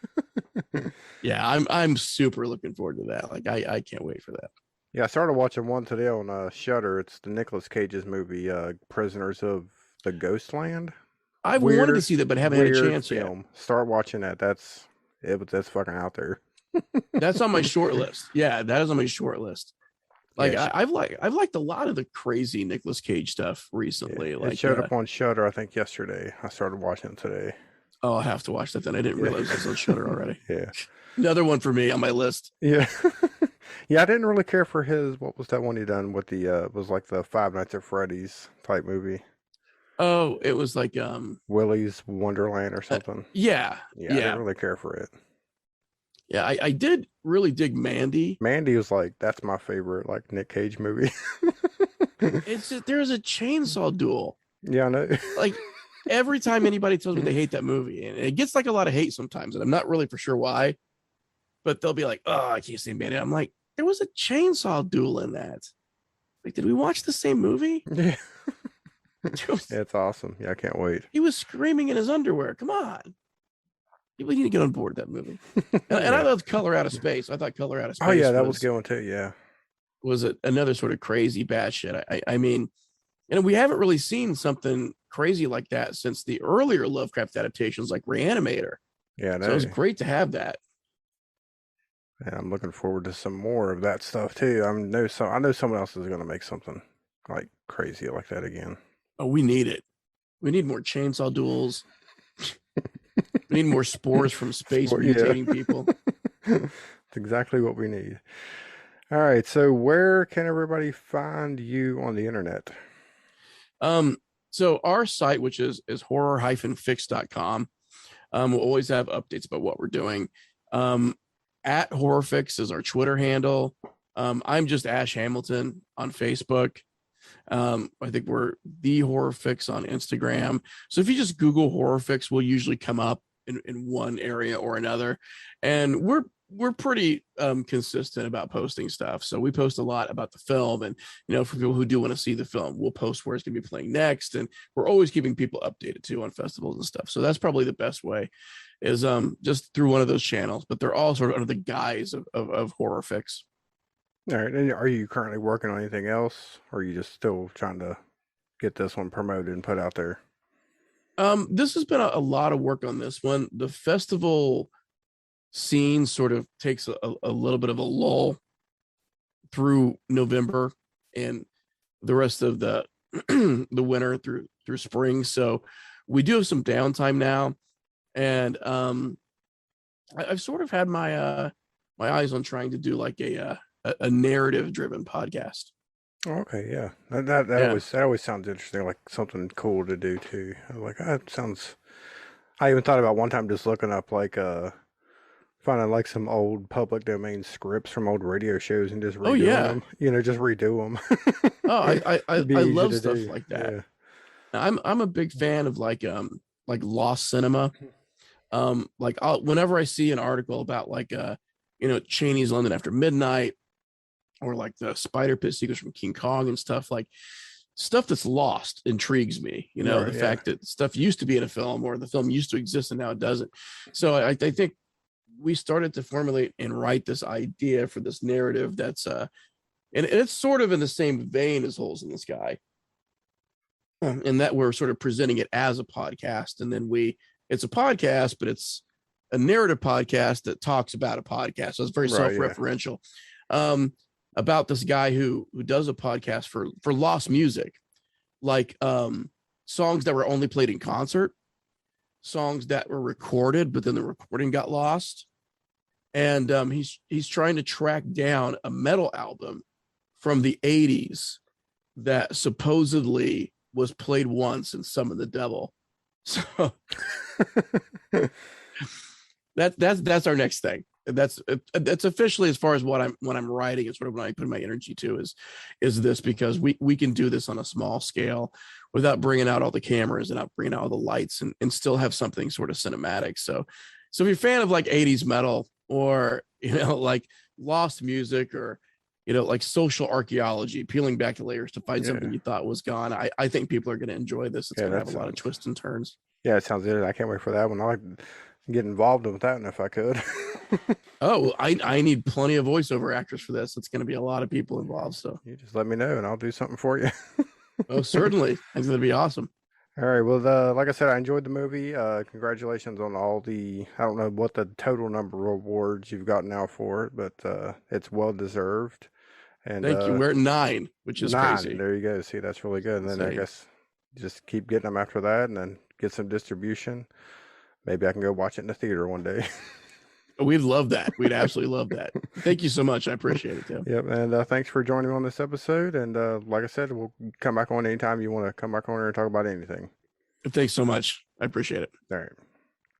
Yeah, I'm super looking forward to that. Like I can't wait for that. Yeah, I started watching one today on Shudder. It's the Nicolas Cage's movie, Prisoners of the Ghostland. I've wanted to see that, but haven't had a chance film. Yet. Start watching that. That's fucking out there. That's on my short list. Yeah, that is on my short list. Like I've liked a lot of the crazy Nicolas Cage stuff recently. Yeah, like it showed up on Shudder, I think yesterday. I started watching it today. Oh, I'll have to watch that then. I didn't realize it was on Shudder already. Yeah. Another one for me on my list. Yeah. Yeah, I didn't really care for his, what was that one he done with the, was like the Five Nights at Freddy's type movie. Oh, it was like, Willy's Wonderland or something. Yeah. I didn't really care for it. Yeah, I did really dig Mandy. Mandy was like, that's my favorite, like, Nick Cage movie. There's a chainsaw duel. Yeah, I know. Like, every time anybody tells me they hate that movie, and it gets like a lot of hate sometimes, and I'm not really for sure why, but they'll be like, oh, I can't say Mandy. I'm like, there was a chainsaw duel in that. Like, did we watch the same movie? Yeah. It's awesome. Yeah, I can't wait. He was screaming in his underwear. Come on. We need to get on board that movie. And I loved Color Out of Space. I thought Color Out of Space. Oh, yeah, that was going too. Yeah. Was it another sort of crazy bad shit? I mean, and we haven't really seen something crazy like that since the earlier Lovecraft adaptations like Reanimator. Yeah. So it was great to have that. And I'm looking forward to some more of that stuff too. I know someone else is going to make something like crazy like that again. Oh, we need it. We need more chainsaw duels. We need more spores from space mutating people. That's exactly what we need. All right. So where can everybody find you on the internet? So our site, which is horror-fix.com, we'll always have updates about what we're doing. At Horrorfix is our Twitter handle. I'm just Ash Hamilton on Facebook. I think we're the Horrorfix on Instagram. So if you just Google Horrorfix, we'll usually come up in one area or another. And we're pretty consistent about posting stuff. So we post a lot about the film, and for people who do want to see the film, we'll post where it's going to be playing next, and we're always keeping people updated too on festivals and stuff. So that's probably the best way, is just through one of those channels, but they're all sort of under the guise of Horrorfix. All right. And are you currently working on anything else, or are you just still trying to get this one promoted and put out there? This has been a lot of work on this one. The festival scene sort of takes a little bit of a lull through November and the rest of the the winter through spring. So we do have some downtime now, and I've sort of had my my eyes on trying to do like a narrative driven podcast. Okay, yeah, that always sounds interesting, like something cool to do too. Like that sounds. I even thought about one time just looking up like finding like some old public domain scripts from old radio shows and just redoing them. Just redo them. Oh, I love stuff do. like that. Yeah. I'm a big fan of like lost cinema. Like whenever I see an article about like Cheney's London After Midnight, or like the spider pit sequence from King Kong and stuff, like stuff that's lost intrigues me. The fact that stuff used to be in a film, or the film used to exist and now it doesn't. So I think we started to formulate and write this idea for this narrative that's and it's sort of in the same vein as Holes in the Sky, in that we're sort of presenting it as a podcast, and then it's a podcast, but it's a narrative podcast that talks about a podcast. So it's very self-referential. About this guy who does a podcast for lost music, like songs that were only played in concert, songs that were recorded, but then the recording got lost. And he's trying to track down a metal album from the 80s that supposedly was played once in Summon the Devil. So that's our next thing. That's officially, as far as what I'm writing, and sort of what I put my energy to is this, because we can do this on a small scale without bringing out all the cameras and not bringing out all the lights, and still have something sort of cinematic. So if you're a fan of like 80s metal, or like lost music, or like social archeology, peeling back the layers to find something you thought was gone, I think people are going to enjoy this. It's going to have a lot of twists and turns. Yeah, it sounds good. I can't wait for that one. I like get involved with that, and if I could. Oh, I need plenty of voiceover actors for this. It's going to be a lot of people involved. So you just let me know, and I'll do something for you. Oh, certainly. It's going to be awesome. All right. Well, like I said, I enjoyed the movie. Congratulations on all the, I don't know what the total number of awards you've got now for it, but it's well deserved. And thank you. We're at 9, which is 9. Crazy. There you go. See, that's really good. And then I guess just keep getting them after that, and then get some distribution. Maybe I can go watch it in the theater one day. We'd love that. We'd absolutely love that. Thank you so much. I appreciate it, Tim. Yep. And thanks for joining me on this episode. And like I said, we'll come back on anytime you want to come back on here and talk about anything. Thanks so much. I appreciate it. All right.